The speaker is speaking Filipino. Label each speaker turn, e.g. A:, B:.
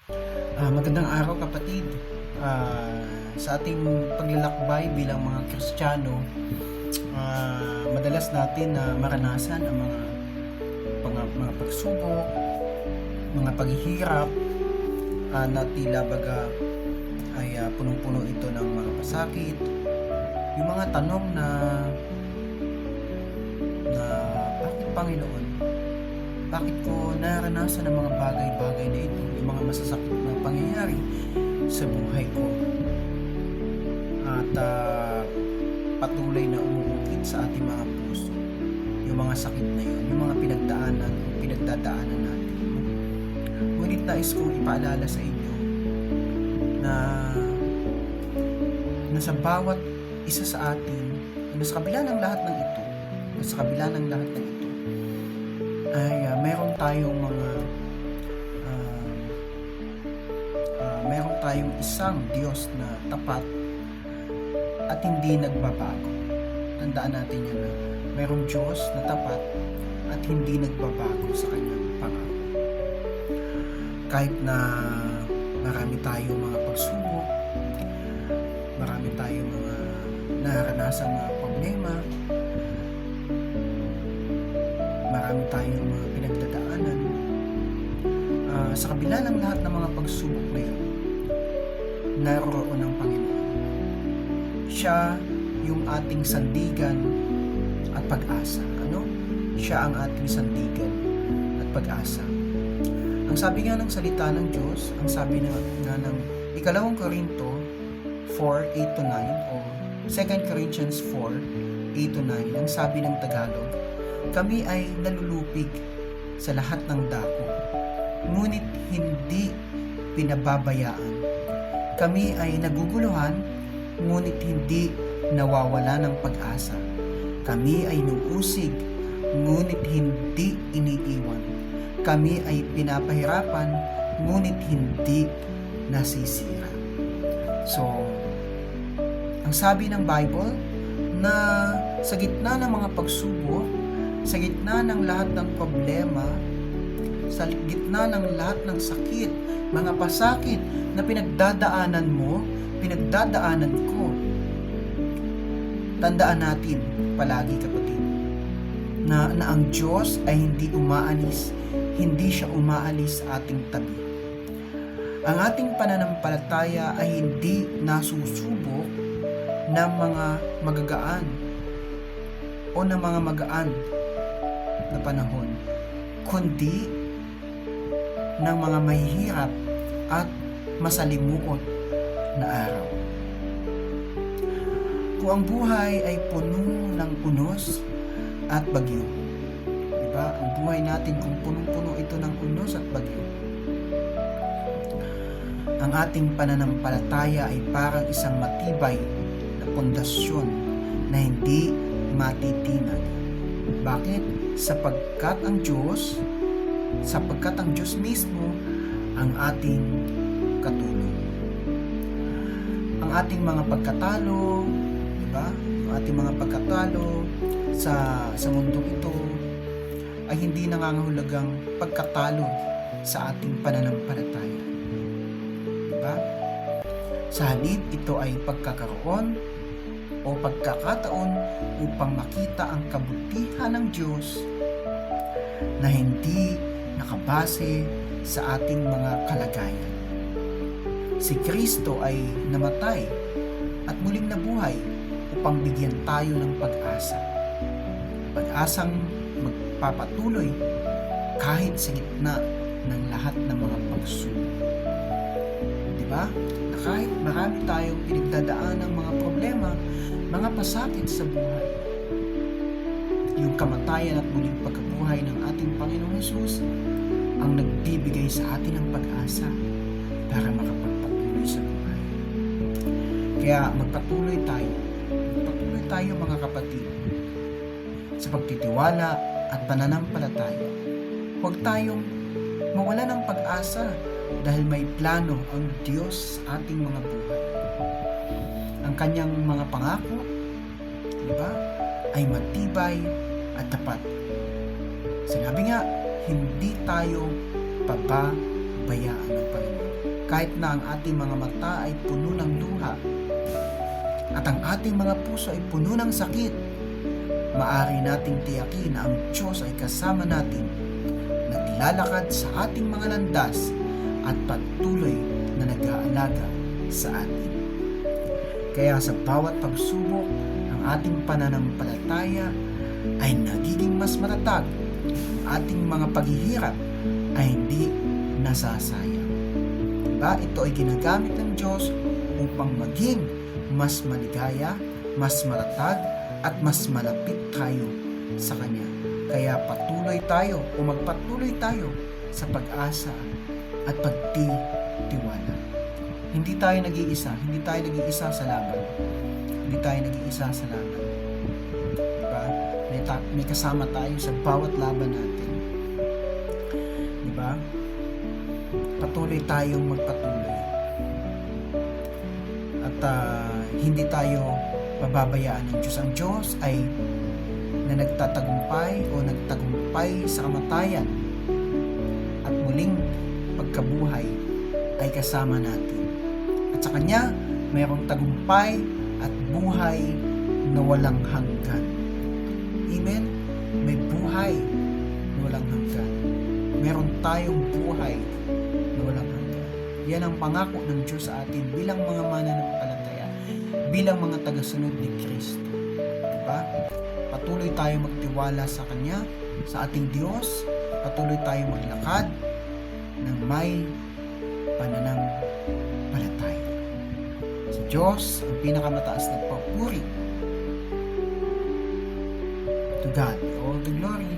A: Magandang araw kapatid. Sa ating paglalakbay bilang mga Kristiyano, madalas natin na maranasan ang mga pagsubok, mga paghihirap, na tila baga ay punong-puno ito ng mga pasakit. Yung mga tanong na bakit Panginoon? Bakit ko naranasan ang mga bagay-bagay na ito, yung mga masasakit na pangyayari sa buhay ko? At patuloy na umuukit sa ating mga puso yung mga sakit na yun, yung mga pinagdadaanan natin. Ngunit nais kong ipaalala sa inyo na sa bawat isa sa atin, na sa kabila ng lahat ng ito, ay meron tayong isang Diyos na tapat at hindi nagbabago. Tandaan natin yan na merong Diyos na tapat at hindi nagbabago sa kanyang pangako. Kahit na marami tayong mga pagsubok, marami tayong mga naranasang mga problema, marami tayong mga pinagdadaanan, sa kabila ng lahat ng mga pagsubok na yun, naroon ang Panginoon. Siya yung ating sandigan at pag-asa. Siya ang ating sandigan at pag-asa. Ang sabi nga ng salita ng Diyos, ang sabi nga ng 2 Korinto 4:8-9 o 2 Corinthians 4:8-9, ang sabi ng Tagalog, kami ay nalulupig sa lahat ng dako, ngunit hindi pinababayaan. Kami ay naguguluhan, ngunit hindi nawawala ng pag-asa. Kami ay nuusig, ngunit hindi iniiwan. Kami ay pinapahirapan, ngunit hindi nasisira. So, ang sabi ng Bible, na sa gitna ng mga pagsubok, sa gitna ng lahat ng problema, sa gitna ng lahat ng sakit, mga pasakit na pinagdadaanan mo, pinagdadaanan ko, tandaan natin palagi kapatid, na ang Diyos ay hindi siya umaalis sa ating tabi. Ang ating pananampalataya ay hindi nasusubok ng mga magagaan o ng mga magaan na panahon, kundi ng mga mahihirap at masalimuot na araw. Kung ang buhay ay puno ng unos at bagyo, diba? Ang buhay natin kung punong-puno ito ng unos at bagyo, ang ating pananampalataya ay parang isang matibay na pundasyon na hindi matitinag. Bakit? Sapagkat ang Diyos mismo ang ating katulong. Ang ating mga pagkatalo, diba? Yung ating mga pagkatalo sa mundong ito ay hindi nangangahulugang pagkatalo sa ating pananampalataya. Diba? Sa halip, ito ay pagkakaroon o pagkakataon upang makita ang kabutihan ng Diyos na hindi nakabase sa ating mga kalagayan. Si Kristo ay namatay at muling nabuhay upang bigyan tayo ng pag-asa. Pag-asang magpapatuloy kahit sa gitna ng lahat ng mga pagsubok. Diba? Na kahit marami tayong pinagdadaan ng mga problema, mga pasakit sa buhay, yung kamatayan at muling pagkabuhay ng ating Panginoong Hesus ang nagbibigay sa atin ng pag-asa para makapagpatuloy sa buhay. Kaya magpatuloy tayo mga kapatid sa pagtitiwala at pananampalataya. Huwag tayong mawala ng pag-asa dahil may plano ang Diyos sa ating mga buhay. Ang kanyang mga pangako, diba, ay matibay at tapat. Sinabi nga, hindi tayo pababayaan ng Panginoon. kahit na ang ating mga mata ay puno ng luha at ang ating mga puso ay puno ng sakit, maaari nating tiyakin na ang Diyos ay kasama natin, naglalakad sa ating mga landas at patuloy na nag-aalaga sa atin. Kaya sa bawat pagsubok, ang ating pananampalataya ay nagiging mas matatag. Ang ating mga paghihirap ay hindi nasasayang. Diba? Ito ay ginagamit ng Diyos upang maging mas maligaya, mas matatag, at mas malapit tayo sa Kanya. Kaya patuloy tayo o magpatuloy tayo sa pag-asa at pagtitiwala. Hindi tayo nag-iisa sa laban. Hindi tayo nag-iisa sa laban. Diba? May kasama tayo sa bawat laban natin. Diba? Patuloy tayong magpatuloy. At hindi tayo pababayaan ng Diyos. Ang Diyos ay na nagtatagumpay o nagtagumpay sa kamatayan at muling pagkabuhay ay kasama natin. At sa Kanya, mayroong tagumpay at buhay na walang hanggan. Amen? May buhay na walang hanggan. Meron tayong buhay na walang hanggan. Yan ang pangako ng Diyos sa atin bilang mga mananampalataya, bilang mga tagasunod ni Kristo. Diba? Patuloy tayo magtiwala sa Kanya, sa ating Diyos. Patuloy tayo maglakad ng may pananampalataya. Sa Diyos, ang pinakamataas na papuri. To God, all the glory.